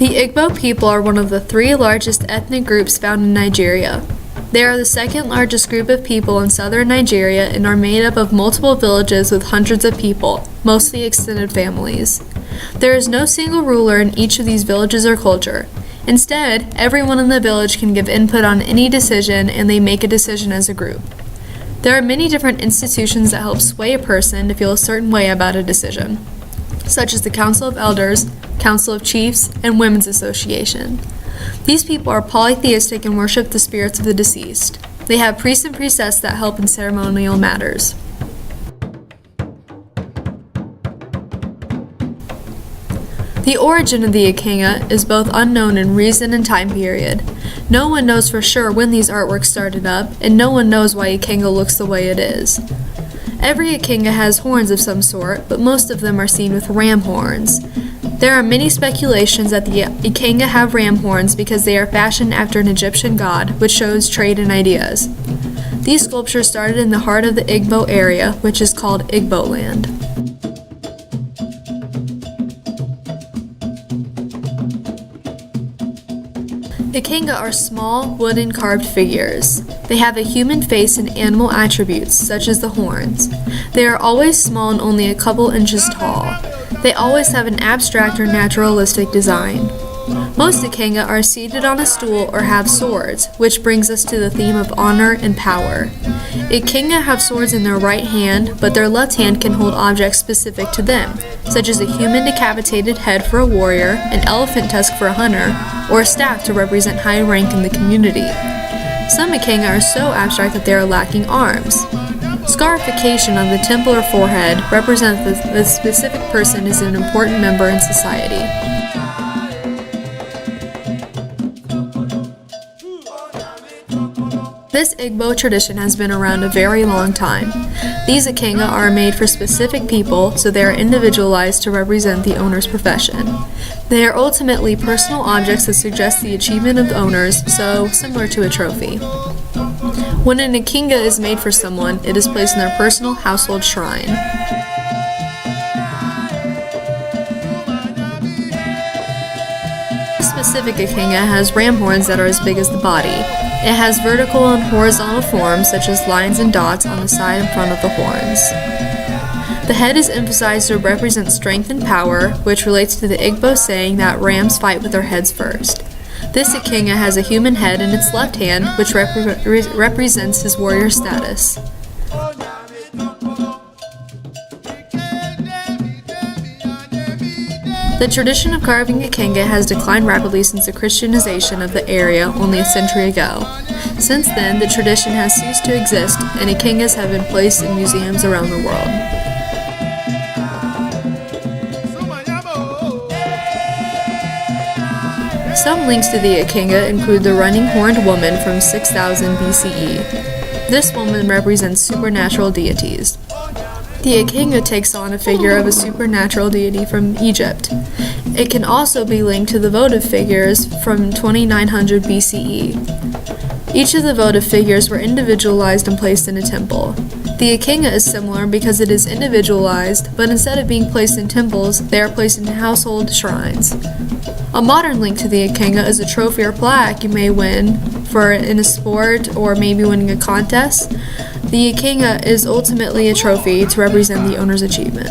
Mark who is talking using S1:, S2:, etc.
S1: The Igbo people are one of the three largest ethnic groups found in Nigeria. They are the second largest group of people in southern Nigeria and are made up of multiple villages with hundreds of people, mostly extended families. There is no single ruler in each of these villages or culture. Instead, everyone in the village can give input on any decision and they make a decision as a group. There are many different institutions that help sway a person to feel a certain way about a decision, such as the Council of Elders, Council of Chiefs, and Women's Association. These people are polytheistic and worship the spirits of the deceased. They have priests and priestesses that help in ceremonial matters. The origin of the Ikenga is both unknown in reason and time period. No one knows for sure when these artworks started up, and no one knows why Ikenga looks the way it is. Every Ikenga has horns of some sort, but most of them are seen with ram horns. There are many speculations that the Ikenga have ram horns because they are fashioned after an Egyptian god, which shows trade and ideas. These sculptures started in the heart of the Igbo area, which is called Igbo land. Ikenga are small, wooden carved figures. They have a human face and animal attributes, such as the horns. They are always small and only a couple inches tall. They always have an abstract or naturalistic design. Most Ikenga are seated on a stool or have swords, which brings us to the theme of honor and power. Ikenga have swords in their right hand, but their left hand can hold objects specific to them, such as a human decapitated head for a warrior, an elephant tusk for a hunter, or a staff to represent high rank in the community. Some Ikenga are so abstract that they are lacking arms. Scarification on the temple or forehead represents the specific person as an important member in society. This Igbo tradition has been around a very long time. These Ikenga are made for specific people, so they are individualized to represent the owner's profession. They are ultimately personal objects that suggest the achievement of the owners, so similar to a trophy. When an Ikenga is made for someone, it is placed in their personal household shrine. This specific Ikenga has ram horns that are as big as the body. It has vertical and horizontal forms such as lines and dots on the side and front of the horns. The head is emphasized to represent strength and power, which relates to the Igbo saying that rams fight with their heads first. This Ikenga has a human head in its left hand, which represents his warrior status. The tradition of carving Ikenga has declined rapidly since the Christianization of the area only a century ago. Since then, the tradition has ceased to exist, and Ikengas have been placed in museums around the world. Some links to the Ikenga include the running horned woman from 6000 BCE. This woman represents supernatural deities. The Ikenga takes on a figure of a supernatural deity from Egypt. It can also be linked to the votive figures from 2900 BCE. Each of the votive figures were individualized and placed in a temple. The Ikenga is similar because it is individualized, but instead of being placed in temples, they are placed in household shrines. A modern link to the Ikenga is a trophy or plaque you may win in a sport or maybe winning a contest. The Ikenga is ultimately a trophy to represent the owner's achievement.